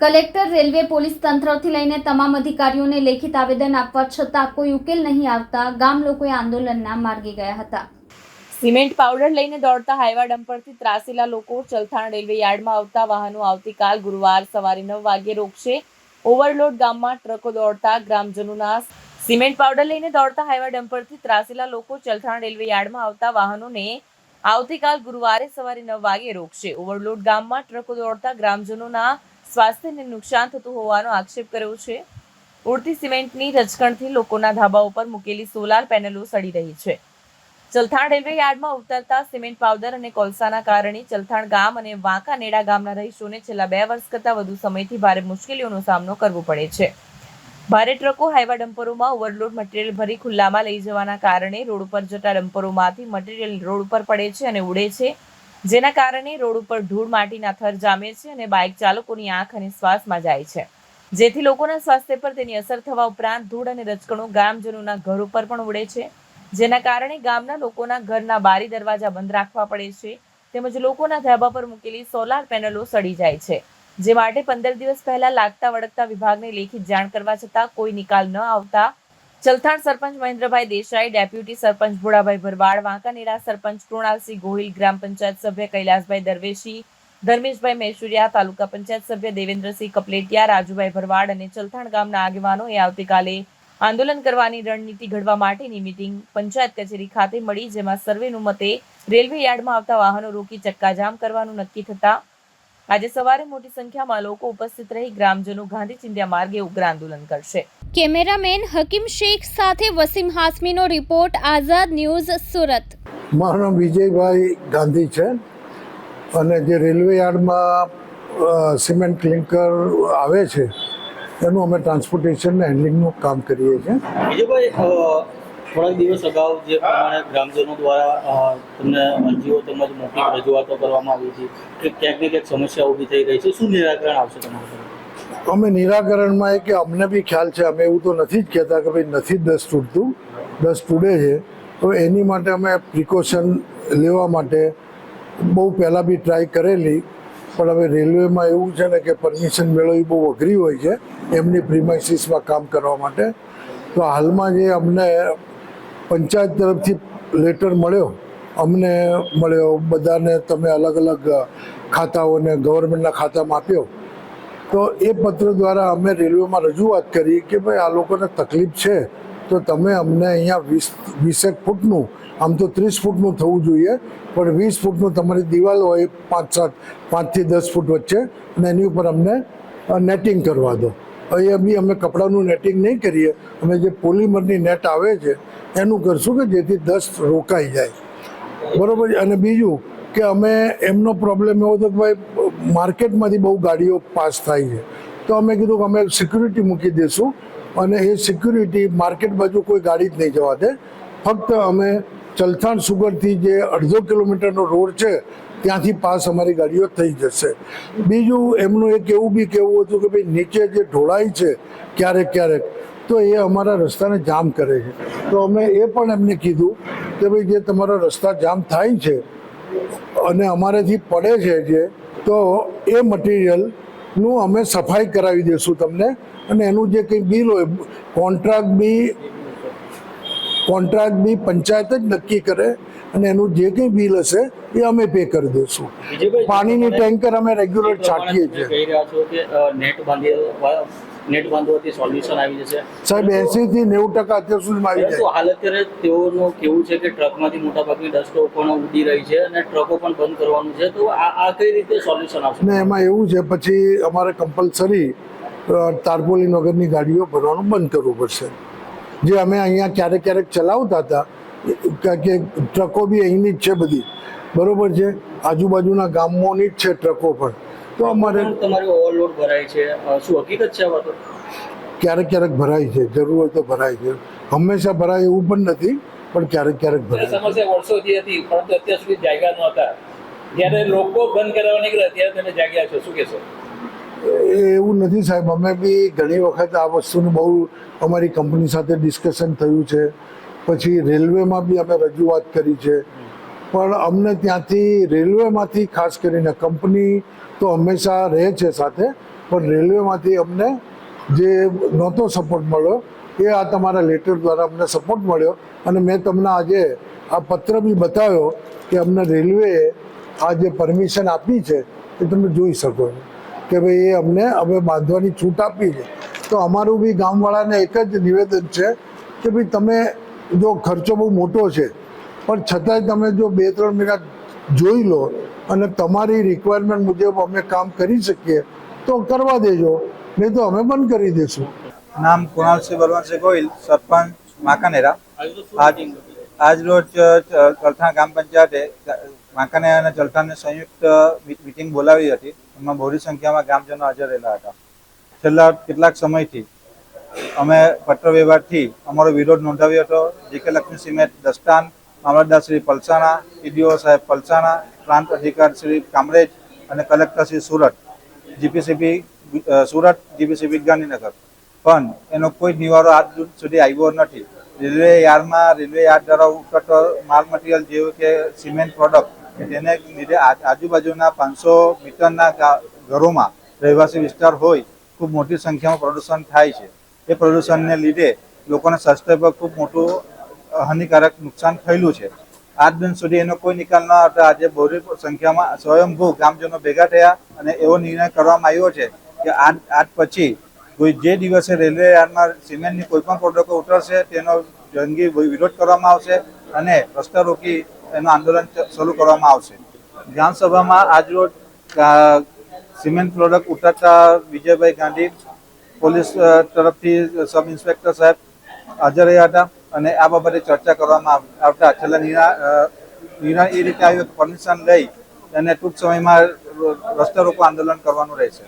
Collector, railway, police તંત્રથી લઈને તમામ અધિકારીઓને લેખિત આવેદન આપવા છતાં કોઈ ઉકેલ નહીં આવતા ગામ લોકોએ આંદોલનના માર્ગે ગયા હતા. સિમેન્ટ પાવડર લઈને દોડતા હાઈવા ડમ્પરથી ત્રાસેલા લોકો ચલથાણ રેલવે યાર્ડમાં આવતા વાહનો આવતીકાલ ગુરુવાર સવારે 9 વાગ્યે રોકશે. ઓવરલોડ ગામમાં ટ્રકો દોડતા ગ્રામજનોના સિમેન્ટ પાવડર લઈને દોડતા હાઈવા ડમ્પરથી ત્રાસેલા લોકો ચલથાણ રેલવે યાર્ડમાં આવતા વાહનોને આવતીકાલ ગુરુવારે સવારે 9 વાગ્યે રોકશે. ઓવરલોડ ગામમાં ટ્રકો દોડતા ગ્રામજનોના સ્વાસ્થ્યને નુકસાન થતું હોવાનો આક્ષેપ કર્યો છે. ઉડતી સિમેન્ટની રજકણથી લોકોના ધાબા ઉપર મૂકેલી સોલાર પેનલો સડી રહી છે. ચલથાણ રેલવે યાર્ડમાં ઉતરતા સિમેન્ટ પાવડર અને કોલસાના કારણે ચલથાણ ગામ અને વાંકાનેડા ગામના રહીશોને છેલ્લા 2 વર્ષ કરતાં વધુ સમયથી ભારે મુશ્કેલીઓનો સામનો કરવો પડે છે. ભારે ટ્રકો હાઈવા ડમ્પરોમાં ઓવરલોડ મટીરીયલ ભરી ખુલ્લામાં લઈ જવાના કારણે રોડ ઉપર જતા ડમ્પરોમાંથી મટીરીયલ રોડ ઉપર પડે છે અને ઉડે છે, જેના કારણે રોડ ઉપર ધૂળ માટીના થર જામે છે અને બાઇક ચાલકોની આંખ અને શ્વાસમાં જાય છે, જેથી લોકોના સ્વાસ્થ્ય પર તેની અસર થવા ઉપરાંત ધૂળ અને રજકણો ગામજનોના ઘર ઉપર પણ ઉડે છે, જેના કારણે ગામના લોકોના ઘરના બારી દરવાજા બંધ રાખવા પડે છે, તેમજ લોકોના ધાબા પર મૂકેલી સોલાર પેનલો સડી જાય છે, જે માટે 15 દિવસ પહેલા લાગતા વળગતા વિભાગને લેખિત જાણ કરવા છતાં કોઈ નિકાલ ન આવતા ચલથાણ સરપંચ મહેન્દ્રભાઈ દેસાઈ, ડેપ્યુટી સરપંચ ભોળાભાઈ ભરવાડ, વાંકાનેડા સરપંચ કૃણાલસિંહ ગોહિલ, ગ્રામ પંચાયત સભ્ય કૈલાસભાઈ દરવેશી, ધર્મેશભાઈ મહેસુરિયા, તાલુકા પંચાયત સભ્ય દેવેન્દ્રસિંહ કપલેટિયા, રાજુભાઈ ભરવાડ અને ચલથાણ ગામના આગેવાનોએ આવતીકાલે આંદોલન કરવાની રણનીતિ ઘડવા માટેની મીટિંગ પંચાયત કચેરી ખાતે મળી, જેમાં સર્વેનું મતે રેલવે યાર્ડમાં આવતા વાહનો રોકી ચક્કાજામ કરવાનું નક્કી થતા આજે સવારે મોટી સંખ્યામાં લોકો ઉપસ્થિત રહી ગ્રામજનો ગાંધી ચિંધ્યા માર્ગે ઉગ્ર આંદોલન કરશે. કેમેરામેન હકીમ શેખ સાથે વસીમ હાસમીનો રિપોર્ટ, આઝાદ ન્યૂઝ, સુરત. મારું નામ વિજયભાઈ ગાંધી છે અને જે રેલવે યાર્ડમાં સિમેન્ટ ક્લિંકર આવે છે એનું અમે ટ્રાન્સપોર્ટેશન ને હેન્ડલિંગનું કામ કરીએ છીએ. વિજયભાઈ, થોડાક દિવસ અગાઉ જે પ્રમાણે ગ્રામજનો દ્વારા તમને અરજીઓ તેમજ મોટી રજૂઆતો કરવામાં આવી હતી કે ક્યાંક ને ક્યાંક સમસ્યા ઊભી થઈ રહી છે, શું નિરાકરણ આવશે તમારું? અમે નિરાકરણમાં એ કે અમને બી ખ્યાલ છે, અમે એવું તો નથી જ કહેતા કે ભાઈ નથી 10 તૂટતું, 10 તૂટે છે, તો એની માટે અમે પ્રિકોશન લેવા માટે બહુ પહેલાં બી ટ્રાય કરેલી, પણ હવે રેલવેમાં એવું છે ને કે પરમિશન મેળવવી બહુ અઘરી હોય છે એમની પ્રિમાઇસીસમાં કામ કરવા માટે. તો હાલમાં જે અમને પંચાયત તરફથી લેટર અમને મળ્યો, બધાને તમે અલગ અલગ ખાતાઓને ગવર્મેન્ટના ખાતામાં આપ્યો, તો એ પત્ર દ્વારા અમે રેલવેમાં રજૂઆત કરી કે ભાઈ આ લોકોને તકલીફ છે તો તમે અમને અહીંયા 20 ફૂટનું, આમ તો 30 ફૂટનું થવું જોઈએ, પણ 20 ફૂટનું તમારી દિવાલ હોય 5 થી 10 ફૂટ વચ્ચે, અને એની ઉપર અમને નેટિંગ કરવા દો. અહીંયા બી અમે કપડાનું નેટિંગ નહીં કરીએ, અમે જે પોલિમરની નેટ આવે છે એનું કરશું કે જેથી ડસ્ટ રોકાઈ જાય, બરાબર. અને બીજું કે અમે એમનો પ્રોબ્લેમ એવો હતો કે ભાઈ માર્કેટમાંથી બહુ ગાડીઓ પાસ થાય છે, તો અમે કીધું કે અમે સિક્યુરિટી મૂકી દઈશું અને એ સિક્યુરિટી માર્કેટ બાજુ કોઈ ગાડી જ નહીં જવા દે, ફક્ત અમે ચલથાણ સુગરથી જે 1.5 કિલોમીટરનો રોડ છે ત્યાંથી પાસ અમારી ગાડીઓ થઈ જશે. બીજું એમનું એક એવું બી કહેવું હતું કે ભાઈ નીચે જે ઢોળાય છે ક્યારેક તો એ અમારા રસ્તાને જામ કરે છે, તો અમે એ પણ એમને કીધું કે ભાઈ જે તમારા રસ્તા જામ થાય છે અને અમારેથી પડે છે જે, તો એ મટીરિયલનું અમે સફાઈ કરાવી દઈશું તમને, અને એનું જે કંઈ બિલ હોય કોન્ટ્રાક્ટ બી પંચાયત જ નક્કી કરે, અને એનું જે કંઈ બિલ હશે એ અમે પે કરી દઈશું. પાણીની ટેન્કર અમે રેગ્યુલર છાંટીએ છીએ. નેટ બાંધવાથી સોલ્યુશન આવી જશે સાહેબ, 80 થી 90% અત્યાર સુધીમાં આવી જાય. હાલ અત્યારે તેઓનું કેવું છે કે ટ્રકમાંથી મોટાભાગની ડસ્ટો પણ ઉડી રહી છે અને ટ્રકો પણ બંધ કરવાનું છે, તો આ કઈ રીતે સોલ્યુશન આવશે? ને એમાં એવું છે, પછી અમારે કમ્પલસરી તારપોલિન વગરની ગાડીઓ ભરવાનું બંધ કરવું પડશે. જે અમે અહીંયા ક્યારેક ચલાવતા હતા, કે ટ્રકો બી અહીંની જ છે બધી, બરોબર છે, આજુબાજુના ગામોની જ છે ટ્રકો પણ, તો અમારે તમારી ઓવરલોડ ભરાય છે, શું હકીકત છે? આ તો ક્યારેક ભરાય છે, જરૂર હોય તો ભરાય છે, હંમેશા ભરાય એવું પણ નથી, પણ ક્યારેક ભરાય. સમસ્યા વર્ષોથી હતી, પરંતુ અત્યાર સુધી જાગ્યા નહોતા, જ્યારે લોકો બંધ કરવા નીકળ્યા ત્યારે તમે જાગ્યા છો, શું કહેશો? એવું નથી સાહેબ, અમે બી ઘણી વખત આ વસ્તુનું બહુ અમારી કંપની સાથે ડિસ્કશન થયું છે, પછી રેલવેમાં બી અમે રજૂઆત કરી છે, પણ અમને ત્યાંથી રેલવેમાંથી ખાસ કરીને કંપની તો હંમેશા રહે છે સાથે, પણ રેલવેમાંથી અમને જે નહોતો સપોર્ટ મળ્યો એ આ તમારા લેટર દ્વારા અમને સપોર્ટ મળ્યો અને મેં તમને આજે આ પત્ર બી બતાવ્યો કે અમને રેલવેએ આ જે પરમિશન આપી છે એ તમે જોઈ શકો છો કે ભાઈ એ અમને હવે બાંધવાની છૂટ આપી છે. તો અમારું બી ગામવાળાને એક જ નિવેદન છે કે ભાઈ તમે જો ખર્ચો બહુ મોટો છે પણ છતાંય તમે જો 2-3 મહિના જોઈ લો અને તમારી રિક્વાયરમેન્ટ મુજબ અમે કામ કરી શકીએ તો કરવા દેજો, નહીં તો અમે બંધ કરી દઈશું. નામ કુણાલસિંહ બલવંતસિંહ ગોહિલ, સરપંચ માકાનેરા. આજ રોજ ચલથાણ ગ્રામ પંચાયતે માકાનેરા અને ચલથાણની સંયુક્ત મિટિંગ બોલાવી હતી. એમાં બહોળી સંખ્યામાં ગ્રામજનો હાજર રહેલા હતા. છેલ્લા કેટલાક સમયથી અમે પત્ર વ્યવહારથી અમારો વિરોધ નોંધાવ્યો હતો. જીકે લક્ષ્મી સિમેન્ટ દસ્તાન, મામલતદાર શ્રી પલસાણા, ટીડીઓ સાહેબ પલસાણા, પ્રાંત અધિકારી શ્રી કામરેજ અને collector Shri Surat, GPCB Surat, GPCB Gandhinagar. પણ એનો કોઈ નિવારો આજ સુધી આવ્યો નથી. રેલવે યાર્ડ દ્વારા ઉતરતો માલ મટીરિયલ જેવું કે સિમેન્ટ પ્રોડક્ટ તેને લીધે આજુબાજુના 500 મીટરના ઘરોમાં રહેવાસી વિસ્તાર હોય ખૂબ મોટી સંખ્યામાં પ્રદૂષણ થાય છે. એ પ્રદૂષણને લીધે લોકોના સ્વાસ્થ્ય પર ખૂબ મોટું હાનિકારક નુકસાન થયેલું છે. આજ દિન સુધી એનો કોઈ નિકાલ ન આવતા આજે બહોળી સંખ્યામાં સ્વયંભૂ ગ્રામજનો ભેગા થયા અને એવો નિર્ણય કરવામાં આવ્યો છે કે આજ પછી કોઈ જે દિવસે રેલવે યાર્ડમાં સિમેન્ટની કોઈ પણ પ્રોડક્ટો ઉતરશે તેનો જંગી વિરોધ કરવામાં આવશે અને રસ્તા રોકી એનું આંદોલન શરૂ કરવામાં આવશે. ગ્રામસભામાં આજરોજ સિમેન્ટ પ્રોડક્ટ ઉતરતા વિજયભાઈ ગાંધી પોલીસ તરફથી સબ ઇન્સ્પેક્ટર સાહેબ હાજર રહ્યા હતા અને આ બાબતે ચર્ચા કરવામાં આવતા છેલ્લા નિર્ણય એ રીતે આવ્યો કે પરમિશન લઈ અને ટૂંક સમયમાં રસ્તા રોકો આંદોલન કરવાનું રહેશે.